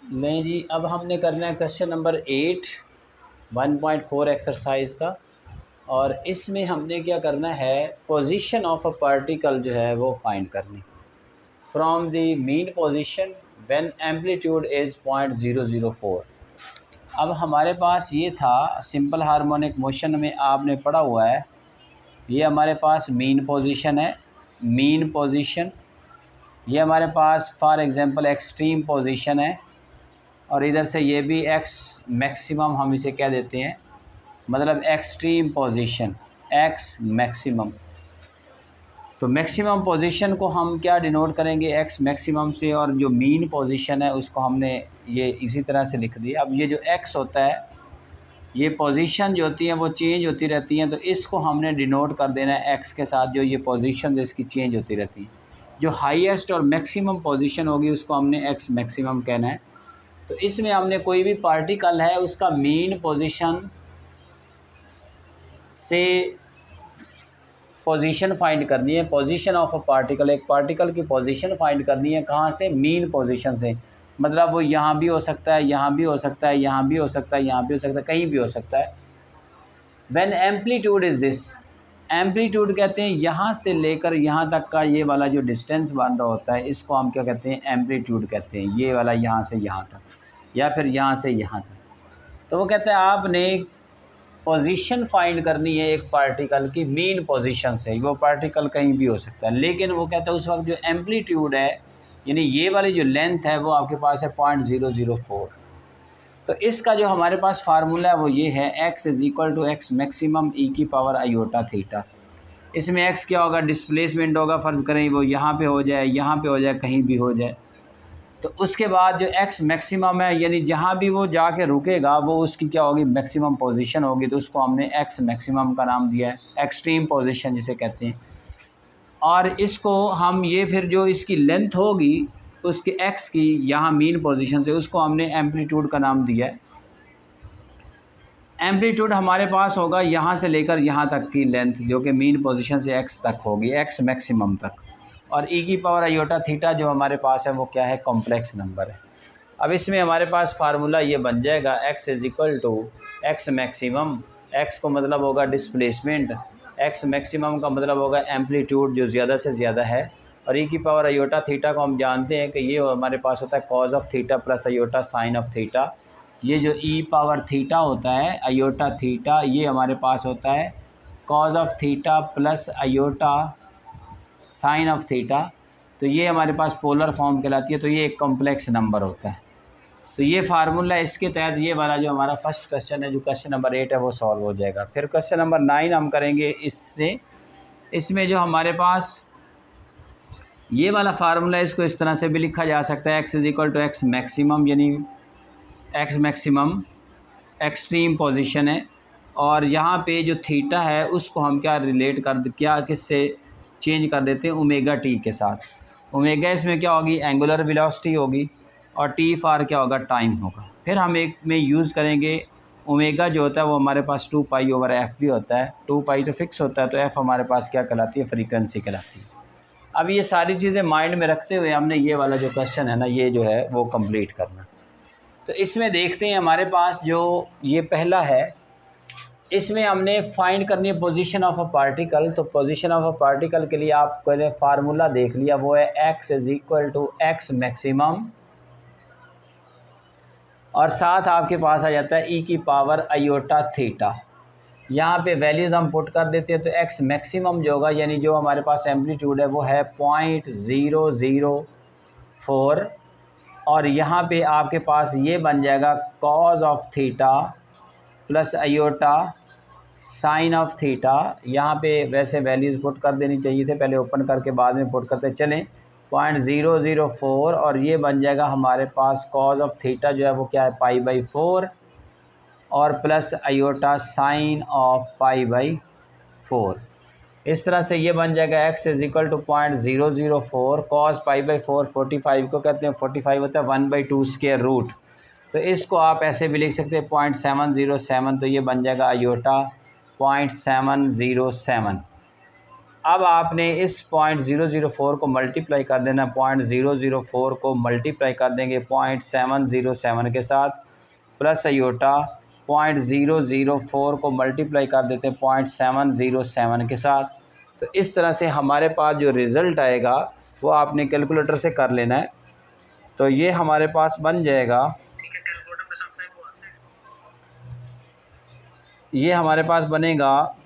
नहीं जी, अब हमने करना है क्वेश्चन नंबर 8 1.4 एक्सरसाइज का। और इसमें हमने क्या करना है, पोजीशन ऑफ अ पार्टिकल जो है वो फाइंड करनी from the mean position when amplitude is 0.004। अब हमारे पास ये था सिंपल हार्मोनिक मोशन में आपने पढ़ा हुआ है, ये हमारे पास मीन पोजीशन है, मीन पोजीशन। ये हमारे पास फॉर एग्जांपल एक्सट्रीम पोजीशन है, और इधर से ये भी एक्स मैक्सिमम हम इसे कह देते हैं, मतलब एक्सट्रीम पोजीशन, एक्स मैक्सिमम। तो मैक्सिमम पोजीशन को हम क्या डिनोट करेंगे, एक्स मैक्सिमम से, और जो मीन पोजीशन है उसको हमने ये इसी तरह से लिख दिया। अब ये जो एक्स होता है, ये पोजीशन जो होती हैं वो चेंज होती रहती हैं, तो इसको हमने डिनोट कर देना है एक्स के साथ, जो ये पोजीशन इसकी चेंज होती रहती है। जो हाईएस्ट और मैक्सिमम पोजीशन होगी उसको हमने एक्स मैक्सिमम कहना है। तो इसमें हमने कोई भी पार्टिकल है उसका मीन पोजीशन से पोजीशन फाइंड करनी है। पोजीशन ऑफ अ पार्टिकल, एक पार्टिकल की पोजीशन फाइंड करनी है, कहाँ से, मीन पोजीशन से। मतलब वो यहाँ भी हो सकता है, यहाँ भी हो सकता है, यहाँ भी हो सकता है, यहाँ भी हो सकता है, कहीं भी हो सकता है। When amplitude is this, amplitude कहते हैं यहाँ से लेकर यहाँ तक का ये वाला जो डिस्टेंस बन रहा होता है, इसको हम क्या कहते हैं, एम्पलीट्यूड कहते हैं। ये वाला यहाँ से यहाँ तक, या फिर यहाँ से यहाँ तक। तो वो कहते हैं आपने पोजीशन फाइंड करनी है एक पार्टिकल की मीन पोजीशन से। वो पार्टिकल कहीं भी हो सकता है, लेकिन वो कहता है उस वक्त जो एम्पलीट्यूड है, यानी ये वाली जो लेंथ है, वो आपके पास है 0.004। तो इसका जो हमारे पास फार्मूला है वो ये है, x is equal to x maximum e की पावर आयोटा थीटा। इसमें x क्या होगा, डिस्प्लेसमेंट होगा, फ़र्ज़ करें वो यहाँ पे हो जाए, यहाँ पे हो जाए, कहीं भी हो जाए। तो उसके बाद जो x मैक्सिमम है, यानी जहाँ भी वो जाके रुकेगा वो उसकी क्या होगी, मैक्सिमम पोजीशन होगी। तो उसको हमने x मैक्सिमम का नाम दिया है, एक्सट्रीम पोजीशन जिसे कहते हैं। और इसको हम ये फिर जो इसकी लेंथ होगी उसके x की यहाँ मीन पोजीशन से, उसको हमने एम्पलीट्यूड का नाम दिया है। एम्पलीट्यूड हमारे पास होगा यहाँ से लेकर यहाँ तक की लेंथ, जो कि मीन पोजीशन से x तक होगी, x मैक्सिमम तक। और e की पावर आयोटा थीटा जो हमारे पास है वो क्या है, कॉम्प्लेक्स नंबर है। अब इसमें हमारे पास फार्मूला ये बन जाएगा, x is equal to x maximum, x को मतलब होगा डिस्प्लेसमेंट, x मैक्सिमम का मतलब होगा एम्पलीट्यूड जो ज़्यादा से ज़्यादा है, और e की पावर आयोटा थीटा को हम जानते हैं कि ये हमारे पास होता है cause of theta plus iota sine of theta. ये जो e पावर थीटा होता है, आयोटा थीटा, ये हमारे पास होता है cause of theta plus iota sine of theta. तो ये हमारे पास पोलर फॉर्म कहलाती है, तो ये एक कॉम्प्लेक्स नंबर होता है। तो ये फार्मूला, इसके तहत ये वाला जो हमारा फर्स्ट क्वेश्चन है, जो क्वेश्चन नंबर 8 है, वो सॉल्व हो जाएगा। फिर क्वेश्चन नंबर 9 हम करेंगे इससे। इसमें जो हमारे पास ये वाला फार्मूला, इसको इस तरह से भी लिखा जा सकता है, x is equal to x maximum, यानी एक्स मैक्सिमम एक्सट्रीम पोजीशन है, और यहाँ पे जो थीटा है उसको हम क्या रिलेट कर, क्या किससे चेंज कर देते हैं, ओमेगा टी के साथ। ओमेगा इसमें क्या होगी, एंगुलर वेलोसिटी होगी, और टी फॉर क्या होगा, टाइम होगा। फिर हम एक में यूज़ करेंगे ओमेगा जो होता है वो हमारे पास 2 पाई ओवर एफ भी होता है। 2 पाई तो फिक्स होता है, तो एफ़ हमारे पास क्या कहलाती है, फ्रीक्वेंसी कहलाती है। अब ये सारी चीज़ें माइंड में रखते हुए हमने ये वाला जो क्वेश्चन है ना, ये जो है वो कंप्लीट करना। तो इसमें देखते हैं हमारे पास जो ये पहला है, इसमें हमने फाइंड करनी है पोजीशन ऑफ अ पार्टिकल। तो पोजीशन ऑफ अ पार्टिकल के लिए आपने फार्मूला देख लिया, वो है x is equal to x maximum, और साथ आपके पास आ जाता है e की पावर आयोटा थीटा। यहाँ पे वैल्यूज़ हम पुट कर देते हैं, तो x मैक्सिमम जो होगा, यानी जो हमारे पास एम्पलीट्यूड है वो है 0.004, और यहाँ पे आपके पास ये बन जाएगा cause of theta plus iota sine of theta. यहाँ पे वैसे वैल्यूज़ पुट कर देनी चाहिए थे, पहले ओपन करके बाद में पुट करते चलें, 0.004, और ये बन जाएगा हमारे पास कॉज ऑफ थीटा जो है वो क्या है, π/4, और प्लस आयोटा साइन ऑफ π/4। इस तरह से ये बन जाएगा x is equal to 0.004 cos π/4, 45 को कहते हैं, 45 होता है 1/2 स्क्वायर रूट। तो इसको आप ऐसे भी लिख सकते हैं 0.707, तो ये बन जाएगा आयोटा 0.707। अब आपने इस 0.004 को मल्टीप्लाई कर देना, 0.004 को मल्टीप्लाई कर देंगे 0.707 के साथ, प्लस अयोटा 0.004 को मल्टीप्लाई कर देते हैं 0.707 के साथ। तो इस तरह से हमारे पास जो रिज़ल्ट आएगा वो आपने कैलकुलेटर से कर लेना है। तो ये हमारे पास बन जाएगा, ये हमारे पास बनेगा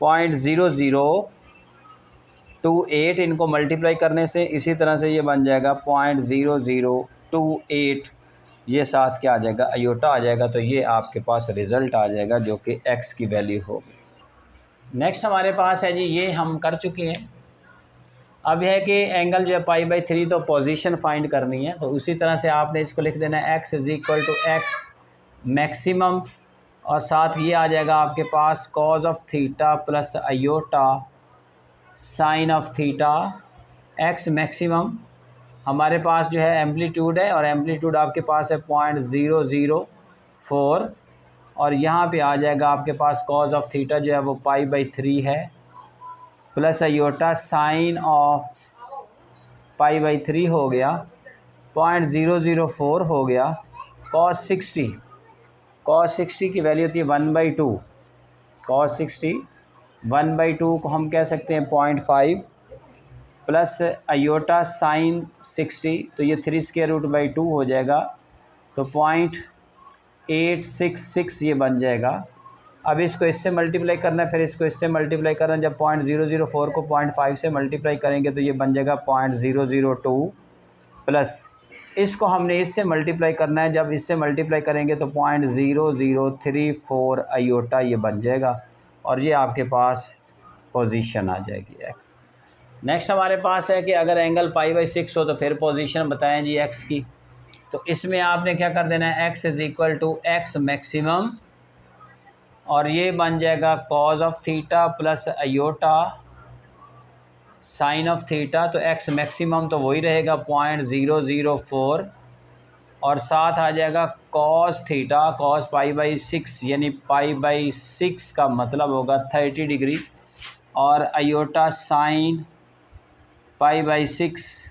0.0028, इनको मल्टीप्लाई करने से इसी तरह से ये बन जाएगा 0.0028, ये साथ क्या आ जाएगा, अयोटा आ जाएगा। तो ये आपके पास रिज़ल्ट आ जाएगा जो कि x की वैल्यू होगी। नेक्स्ट हमारे पास है जी, ये हम कर चुके हैं। अब है कि एंगल जो है π/3, तो पोजीशन फाइंड करनी है। तो उसी तरह से आपने इसको लिख देना है x = x मैक्सिमम, और साथ ये आ जाएगा आपके पास cos of theta plus iota sine of theta. x maximum हमारे पास जो है एम्पलीट्यूड है, और एम्पलीट्यूड आपके पास है 0.004, और यहाँ पे आ जाएगा आपके पास cos ऑफ थीटा जो है वो π/3 है, प्लस अयोटा साइन ऑफ π/3 हो गया, 0.004 हो गया, cos 60 की वैल्यू होती है 1/2, cos 60 1/2 को हम कह सकते हैं 0.5, प्लस अयोटा साइन 60, तो ये 3√2 हो जाएगा, तो 0.866 ये बन जाएगा। अब इसको इससे मल्टीप्लाई करना है, फिर इसको इससे मल्टीप्लाई करना है। जब 0.004 को 0.5 से मल्टीप्लाई करेंगे तो ये बन जाएगा 0.002, प्लस इसको हमने इससे मल्टीप्लाई करना है, जब इससे मल्टीप्लाई करेंगे तो 0.0034 अयोटा ये बन जाएगा, और ये आपके पास पोजीशन आ जाएगी x। नेक्स्ट हमारे पास है कि अगर एंगल π/6 हो तो फिर पोजीशन बताएं जी x की। तो इसमें आपने क्या कर देना है, x = x मैक्सिमम, और ये बन जाएगा cos of theta plus iota sine of theta. तो x मैक्सिमम तो वही रहेगा 0.004, और साथ आ जाएगा cos थीटा, cos π/6 यानी π/6 का मतलब होगा 30 डिग्री, और अयोटा साइन π/6,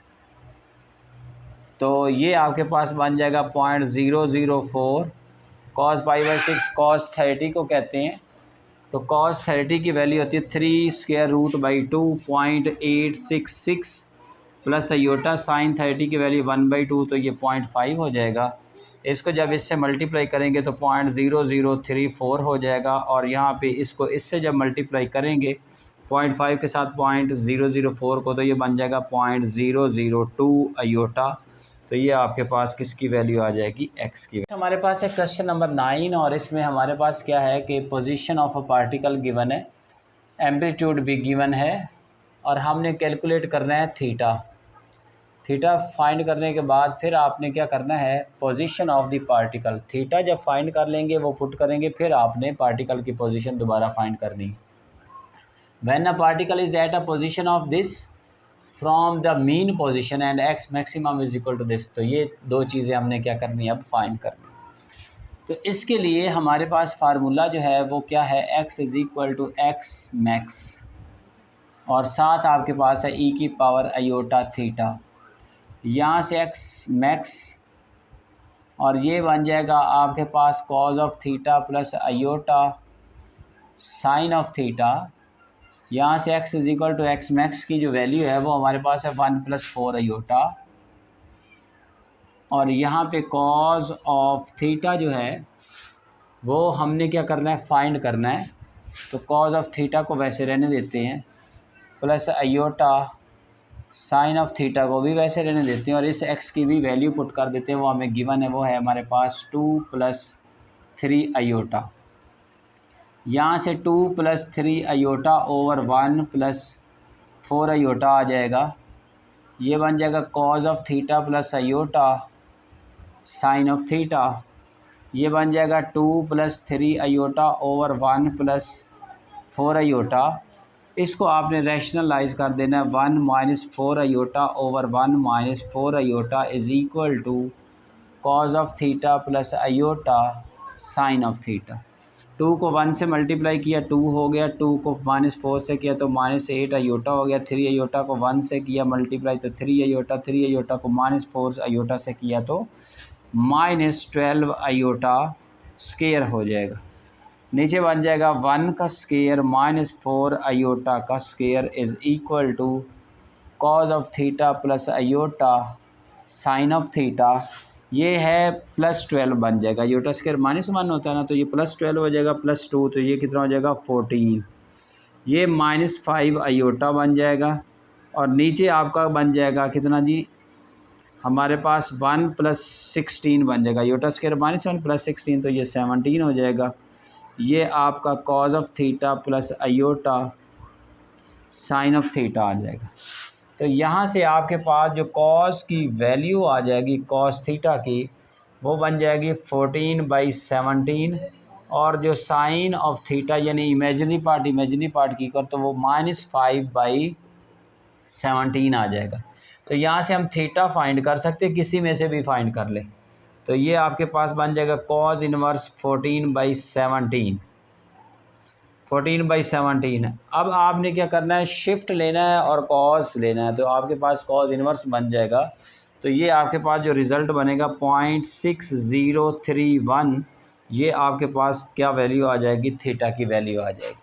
तो ये आपके पास बन जाएगा 0.004, cos π/6 cos 30 को कहते हैं। तो cos 30 की वैल्यू होती है 3√2 0.866, प्लस अयोटा साइन 30 की वैल्यू 1/2, तो ये 0.5 हो जाएगा। इसको जब इससे मल्टीप्लाई करेंगे तो 0.0034 हो जाएगा, और यहाँ पे इसको इससे जब मल्टीप्लाई करेंगे 0.5 के साथ 0.004 को, तो ये बन जाएगा 0.002 अयोटा। तो ये आपके पास किसकी वैल्यू आ जाएगी, x की। हमारे पास है क्वेश्चन नंबर 9, और इसमें हमारे पास क्या है कि position of a particle given है, एम्पलीट्यूड भी गिवन है, और हमने कैलकुलेट करना है थीटा फाइंड करने के बाद फिर आपने क्या करना है, position of the particle. Theta जब फाइंड कर लेंगे वो पुट करेंगे, फिर आपने पार्टिकल की पोजीशन दोबारा फाइंड करनी। When a particle is at a position of this from the mean position and x maximum is equal to this. तो ये दो चीज़ें हमने क्या करनी है, अब फाइंड करनी। तो इसके लिए हमारे पास फार्मूला जो है वो क्या है, x = x मैक्स, और साथ आपके पास है e⁻अयोटा थीटा। यहाँ से x मैक्स, और ये बन जाएगा आपके पास cos of theta plus iota sine of theta. यहाँ से x = x मैक्स की जो वैल्यू है वो हमारे पास है 1 + 4 अयोटा, और यहाँ पे cos ऑफ थीटा जो है वो हमने क्या करना है, फाइंड करना है। तो cos ऑफ थीटा को वैसे रहने देते हैं, plus iota sine of theta को भी वैसे रहने देते हैं, और इस x की भी वैल्यू पुट कर देते हैं, वो हमें गिवन है, वो है हमारे पास 2 + 3 अयोटा। यहाँ से 2 + 3 अयोटा ओवर 1 + 4 अयोटा आ जाएगा। ये बन जाएगा cos of theta plus iota sine of theta. ये बन जाएगा 2 + 3 अयोटा ओवर 1 + 4 अयोटा। इसको आपने रैशनलाइज कर देना है, 1 - 4 iota over 1 - 4 iota is equal to cos of theta plus iota sine of theta. 2 को 1 से मल्टीप्लाई किया 2 हो गया, 2 को -4 से किया तो -8 अयोटा हो गया, 3 अयोटा को 1 से किया मल्टीप्लाई तो 3 अयोटा, 3 अयोटा को -4 अयोटा से किया तो -12 अयोटा स्केयर हो जाएगा। नीचे बन जाएगा 1 का स्केयर -4 अयोटा का square is equal to cos of theta plus iota sine of theta. ये है +12 बन जाएगा, अयोटा स्केयर -1 होता है ना, तो ये +12 हो जाएगा +2 तो ये कितना हो जाएगा 14। ये -5 अयोटा बन जाएगा और नीचे आपका बन जाएगा कितना जी, हमारे पास 1 + 16 बन जाएगा, अयोटा स्केयर -1 + 16 तो ये 17 हो जाएगा। ये आपका cos of theta plus iota sine of theta आ जाएगा। तो यहाँ से आपके पास जो कॉस की वैल्यू आ जाएगी कॉस थीटा की, वो बन जाएगी 14/17 और जो साइन ऑफ थीटा यानी इमेजिनरी पार्ट की कर तो वो -5/17 आ जाएगा। तो यहाँ से हम थीटा फाइंड कर सकते हैं, किसी में से भी फाइंड कर लें। तो ये आपके पास बन जाएगा कॉस इनवर्स 14/17। 14/17। अब आपने क्या करना है, शिफ्ट लेना है और कॉस लेना है, तो आपके पास कॉस इनवर्स बन जाएगा। तो ये आपके पास जो रिज़ल्ट बनेगा 0.6031, ये आपके पास क्या वैल्यू आ जाएगी, थीटा की वैल्यू आ जाएगी।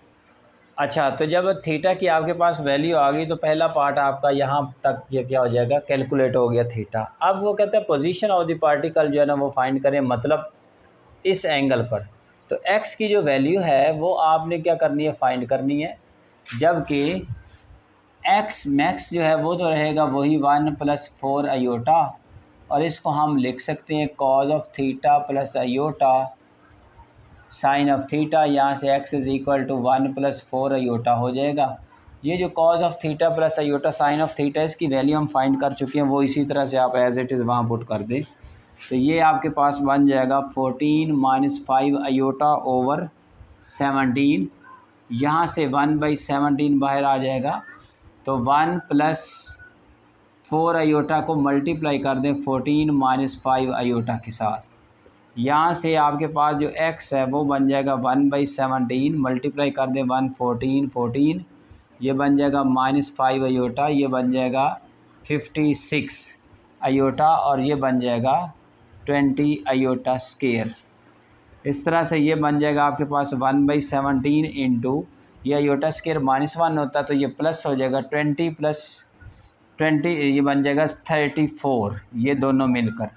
अच्छा, तो जब थीटा की आपके पास वैल्यू आ गई तो पहला पार्ट आपका यहाँ तक ये क्या हो जाएगा, कैलकुलेट हो गया थीटा। अब वो कहते हैं पोजीशन ऑफ द पार्टिकल जो है ना वो फाइंड करें, मतलब इस एंगल पर। तो x की जो वैल्यू है वो आपने क्या करनी है, फाइंड करनी है, जबकि x मैक्स जो है वो तो रहेगा वही 1 + 4 अयोटा, और इसको हम लिख सकते हैं cos of theta plus iota sine of theta. यहाँ से x is equal to 1 + 4 iota हो जाएगा। ये जो cos of theta plus iota sine of theta इसकी वैल्यू हम फाइंड कर चुके हैं, वो इसी तरह से आप एज इट इज़ वहाँ पुट कर दें। तो ये आपके पास बन जाएगा 14 - 5 अयोटा ओवर 17। यहाँ से 1/17 बाहर आ जाएगा, तो 1 + 4 अयोटा को मल्टीप्लाई कर दें 14 - 5 अयोटा के साथ। यहाँ से आपके पास जो x है वो बन जाएगा 1/17 मल्टीप्लाई कर दें 1 14 ये बन जाएगा -5 अयोटा, ये बन जाएगा 56 अयोटा और ये बन जाएगा 20 अयोटा स्केयर। इस तरह से ये बन जाएगा आपके पास 1/17 इंटू ये अयोटा स्केयर -1 होता है तो ये प्लस हो जाएगा 20 + 20 ये बन जाएगा 34, ये दोनों मिलकर,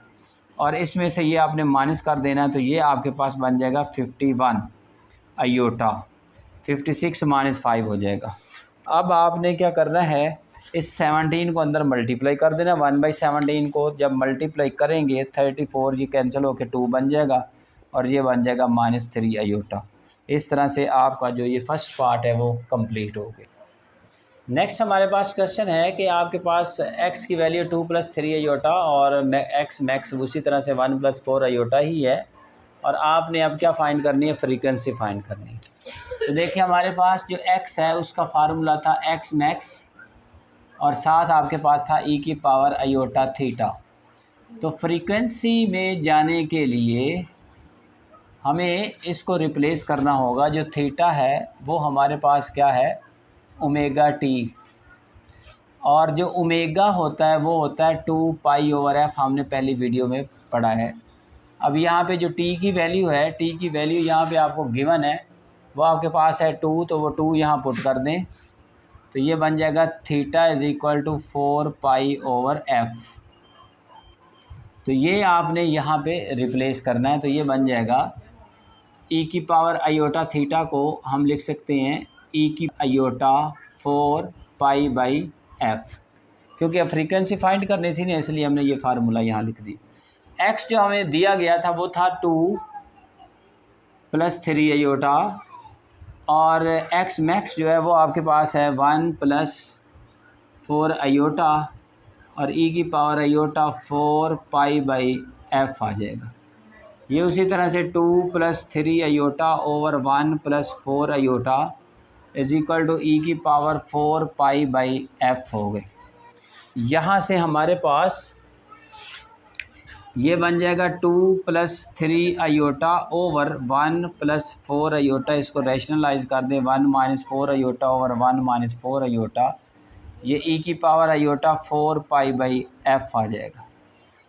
और इसमें से ये आपने माइनस कर देना है तो ये आपके पास बन जाएगा 51 अयोटा, 56 - 5 हो जाएगा। अब आपने क्या करना है, इस 17 को अंदर मल्टीप्लाई कर देना, 1/17 को जब मल्टीप्लाई करेंगे 34 ये कैंसिल होकर 2 बन जाएगा और ये बन जाएगा -3 अयोटा। इस तरह से आपका जो ये फर्स्ट पार्ट है वो कंप्लीट हो गया। नेक्स्ट हमारे पास क्वेश्चन है कि आपके पास x की वैल्यू 2 + 3 अयोटा और x मैक्स उसी तरह से 1 + 4 अयोटा ही है, और आपने अब क्या फ़ाइंड करनी है, फ्रीक्वेंसी फ़ाइंड करनी है। तो देखिए हमारे पास जो x है उसका फार्मूला था x मैक्स और साथ आपके पास था e⁻ अयोटा थीटा। तो फ्रीक्वेंसी में जाने के लिए हमें इसको रिप्लेस करना होगा, जो थीटा है वो हमारे पास क्या है, ओमेगा टी, और जो ओमेगा होता है वो होता है 2π/f, हमने पहली वीडियो में पढ़ा है। अब यहाँ पे जो टी की वैल्यु है, टी की वैल्यू यहाँ पे आपको गिवन है, वो आपके पास है 2, तो वो 2 यहाँ पुट कर दें तो ये बन जाएगा theta is equal to 4π/f। तो ये आपने यहाँ पे रिप्लेस करना है, तो ये बन जाएगा e⁻ अयोटा थीटा को हम लिख सकते हैं e⁻ 4π/f, क्योंकि अब फ्रीक्वेंसी फाइंड करनी थी ना, इसलिए हमने ये फार्मूला यहाँ लिख दी। x जो हमें दिया गया था वो था 2 + 3 अयोटा, और x मैक्स जो है वो आपके पास है 1 + 4 अयोटा और e⁻ अयोटा 4π/f आ जाएगा। ये उसी तरह से 2 + 3 iota over 1 + 4 iota is equal to e⁻ 4π/f हो गए। यहाँ से हमारे पास ये बन जाएगा 2 + 3 अयोटा ओवर 1 + 4 अयोटा। इसको रैशनलाइज कर दें, 1 - 4 अयोटा ओवर 1 - 4 अयोटा। ये e की पावर अयोटा 4π/f आ जाएगा।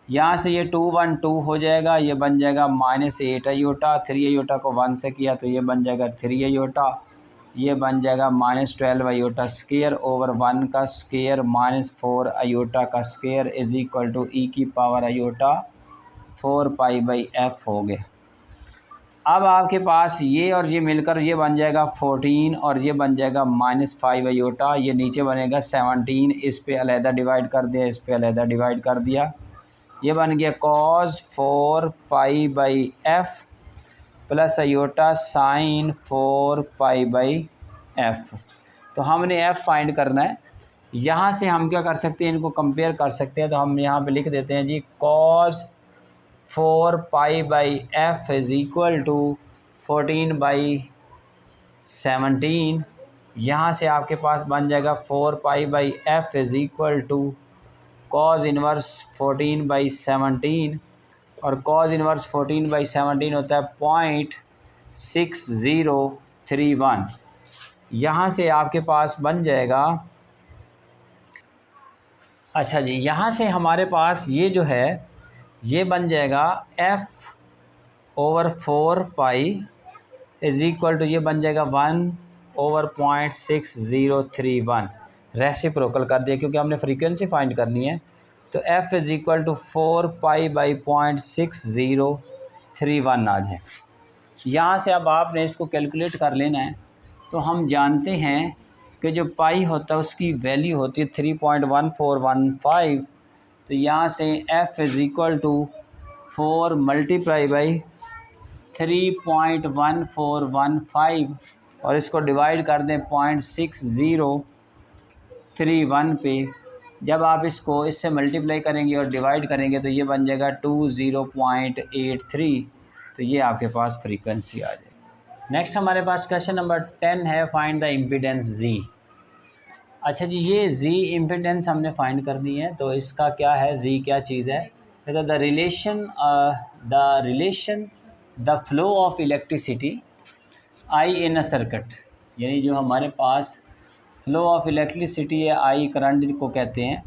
यहाँ से ये 2 1 2 हो जाएगा, ये बन जाएगा -8 अयोटा। 3 अयोटा को 1 से किया तो ये बन जाएगा 3 अयोटा। ये बन जाएगा -12 अयोटा स्क्वायर ओवर 1 का स्क्वायर -4 अयोटा का स्क्वायर इज इक्वल टू ई की पावर अयोटा 4π/f हो गया। अब आपके पास ये और ये मिलकर ये बन जाएगा 14 और ये बन जाएगा -5 अयोटा। ये नीचे बनेगा 17, इस पे अलहदा डिवाइड कर दिया, इस पे अलहदा डिवाइड कर दिया। ये बन गया cos 4π/f plus iota sign 4π/f। तो हमने f फाइंड करना है। यहाँ से हम क्या कर सकते हैं, इनको कंपेयर कर सकते हैं। तो हम यहाँ पे लिख देते हैं जी cos 4π/f is equal to 14/17। यहाँ से आपके पास बन जाएगा 4π/f is equal to cos inverse 14/17 और cos इनवर्स 14/17 होता है 0.6031। यहाँ से आपके पास बन जाएगा, अच्छा जी, यहाँ से हमारे पास ये जो है ये बन जाएगा f/4π इज़ इक्वल टू ये बन जाएगा 1/.6031। रेसिप्रोकल कर दिया क्योंकि हमने फ्रीक्वेंसी फाइंड करनी है। तो f इज़ इक्वल टू 4π/.6031 आ जाए। यहाँ से अब आपने इसको कैलकुलेट कर लेना है। तो हम जानते हैं कि जो पाई होता है उसकी वैल्यू होती है 3.1415। तो यहाँ से f इज़ इक्वल टू 4 × 3.1415 और इसको डिवाइड कर दें 0.6031 पे। जब आप इसको इससे मल्टीप्लाई करेंगे और डिवाइड करेंगे तो ये बन जाएगा 20.83। तो ये आपके पास फ्रीक्वेंसी आ जाएगी। नेक्स्ट हमारे पास क्वेश्चन नंबर 10 है, फाइंड द इम्पीडेंस z। अच्छा जी, ये z इम्पीडेंस हमने फाइंड करनी है। तो इसका क्या है, z क्या चीज़ है? तो the relation the flow of electricity I in a circuit, यानी जो हमारे पास फ्लो ऑफ इलेक्ट्रिसिटी है I करंट को कहते हैं।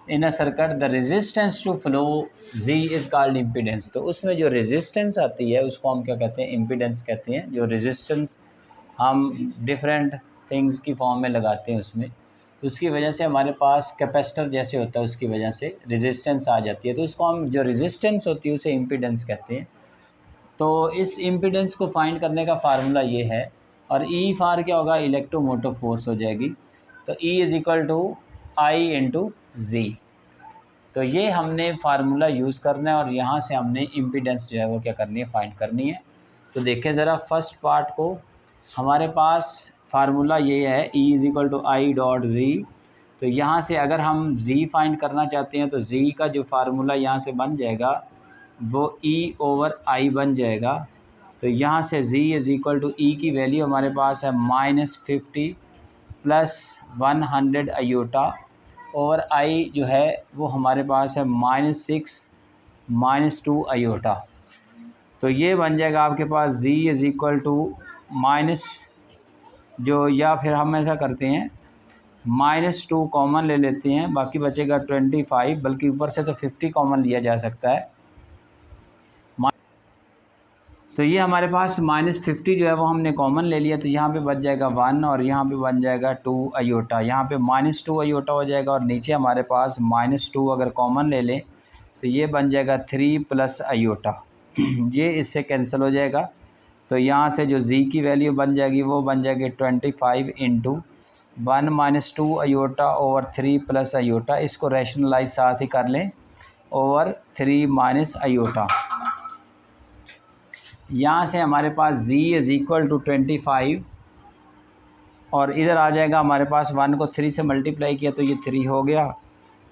In a circuit the resistance to flow Z is called impedance. तो उसमें जो रेजिस्टेंस आती है उसको हम क्या कहते हैं, इम्पीडेंस कहते हैं। जो रेजिस्टेंस हम डिफरेंट थिंग्स की फॉर्म में लगाते हैं उसमें, उसकी वजह से हमारे पास कैपेसिटर जैसे होता है उसकी वजह से रेजिस्टेंस आ जाती है। तो उसको हम जो रेजिस्टेंस होती है उसे इम्पीडेंस कहते हैं। तो इस इम्पीडेंस को फाइंड करने का फार्मूला ये है, और ई फार क्या होगा, इलेक्ट्रोमोटिव फोर्स हो जाएगी। तो E is equal to I into G. तो ये हमने फार्मूला यूज़ करना है और यहाँ से हमने इम्पीडेंस जो है वो क्या करनी है, फाइंड करनी है। तो देखें ज़रा फर्स्ट पार्ट को, हमारे पास फार्मूला ये है E is equal to I dot G. तो यहाँ से अगर हम जी फाइंड करना चाहते हैं तो जी का जो फार्मूला यहाँ से बन जाएगा वो E/I बन जाएगा। तो यहाँ से Z is equal to E की वैल्यू हमारे पास है -50 + 100 अयोटा और I जो है वो हमारे पास है -6 - 2 अयोटा। तो ये बन जाएगा आपके पास Z is equal to minus जो, या फिर हम ऐसा करते हैं -2 कॉमन ले लेते हैं, बाकी बचेगा 25, बल्कि ऊपर से तो 50 कॉमन लिया जा सकता है। तो ये हमारे पास -50 जो है वो हमने कॉमन ले लिया। तो यहाँ पे बच जाएगा 1 और यहाँ पे बन जाएगा 2 अयोटा। यहाँ पे -2 अयोटा हो जाएगा और नीचे हमारे पास -2 अगर कॉमन ले लें तो ये बन जाएगा 3 + अयोटा। ये इससे कैंसिल हो जाएगा। तो यहाँ से जो z की वैल्यू बन जाएगी वो बन जाएगी 25 × 1 - 2 अयोटा ओवर 3 + अयोटा। इसको रैशनलाइज साथ ही कर लें, ओवर 3 - अयोटा। यहाँ से हमारे पास z इज़ इक्वल टू 25 और इधर आ जाएगा हमारे पास 1 को 3 से मल्टीप्लाई किया तो ये 3 हो गया,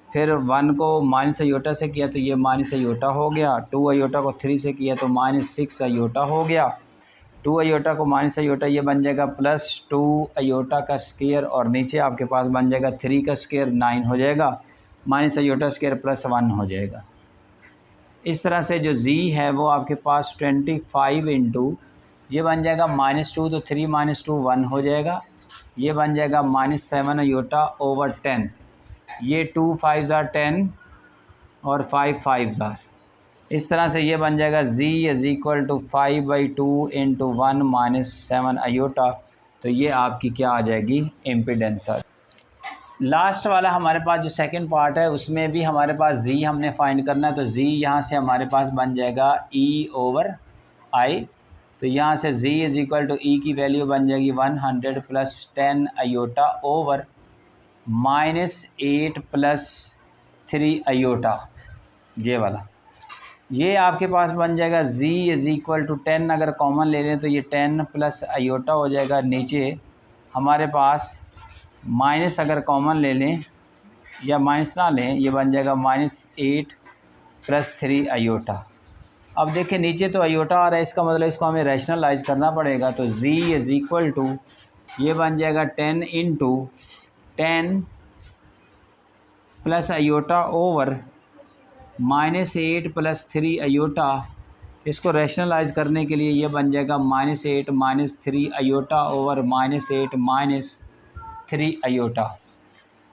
फिर 1 को - अयोटा से किया तो ये - अयोटा हो गया, 2 अयोटा को 3 से किया तो -6 अयोटा हो गया, 2 अयोटा को - अयोटा ये बन जाएगा +2 अयोटा का स्क्वायर और नीचे आपके पास बन जाएगा 3 का स्क्वायर 9 हो जाएगा, - अयोटा स्क्वायर +1 हो जाएगा। इस तरह से जो z है वो आपके पास 25 इंटू ये बन जाएगा -2, तो 3 - 2 1 हो जाएगा। ये बन जाएगा -7 अयोटा ओवर 10। ये 2 5 ज़ार 10 और 5 5 ज़ार। इस तरह से ये बन जाएगा z = 5/2 इंटू 1 - 7 अयोटा। तो ये आपकी क्या आ जाएगी, इम्पीडेंस। लास्ट वाला हमारे पास जो सेकंड पार्ट है उसमें भी हमारे पास z हमने फाइंड करना है। तो z यहाँ से हमारे पास बन जाएगा E/I। तो यहाँ से z = E की वैल्यू बन जाएगी 100 + 10 अयोटा ओवर -8 + 3 अयोटा, ये वाला। ये आपके पास बन जाएगा z = 10। अगर कॉमन ले लें तो ये 10 + अयोटा हो जाएगा। नीचे हमारे पास माइनस अगर कॉमन ले लें या माइनस ना लें, ये बन जाएगा -8 + 3 अयोटा। अब देखिए नीचे तो अयोटा आ रहा है, इसका मतलब इसको हमें रैशनलाइज करना पड़ेगा। तो z = ये बन जाएगा 10 × 10 + अयोटा ओवर -8 + 3 अयोटा। इसको रैशनलाइज करने के लिए ये बन जाएगा -8 - 3 अयोटा ओवर -8 - 3 अयोटा।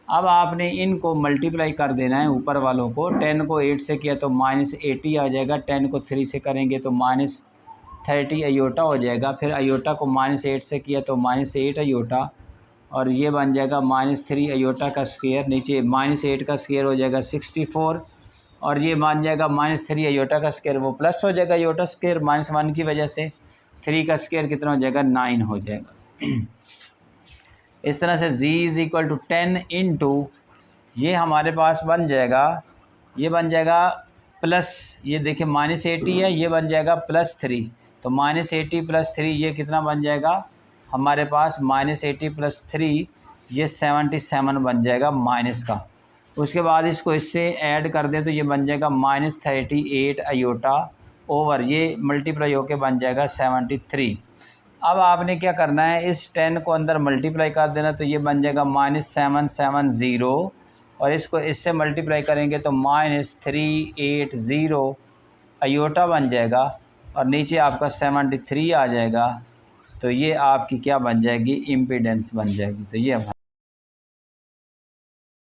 अब आपने इनको मल्टीप्लाई कर देना है ऊपर वालों को। 10 को 8 से किया तो -80 आ जाएगा। 10 को 3 से करेंगे तो -30 अयोटा हो जाएगा। फिर अयोटा को -8 से किया तो -8 अयोटा, और ये बन जाएगा -3 अयोटा का स्क्वायर। नीचे -8 का स्क्वायर हो जाएगा 64, और ये मान जाएगा -3 अयोटा का स्क्वायर, वो प्लस हो जाएगा अयोटा स्क्वायर -1 की वजह से। 3 का स्क्वायर कितना हो जाएगा, 9 हो जाएगा। इस तरह से z = 10 इंटू ये हमारे पास बन जाएगा, ये बन जाएगा प्लस, ये देखिए -80 है, ये बन जाएगा +3। तो -80 + 3 ये कितना बन जाएगा हमारे पास, -80 + 3 ये 77 बन जाएगा माइनस का। उसके बाद इसको इससे ऐड कर दें तो ये बन जाएगा -38 अयोटा ओवर, ये मल्टीप्लाई होके बन जाएगा 73। अब आपने क्या करना है, इस 10 को अंदर मल्टीप्लाई कर देना, तो ये बन जाएगा -770, और इसको इससे मल्टीप्लाई करेंगे तो -380 अयोटा बन जाएगा, और नीचे आपका 73 आ जाएगा। तो ये आपकी क्या बन जाएगी, इम्पीडेंस बन जाएगी। तो ये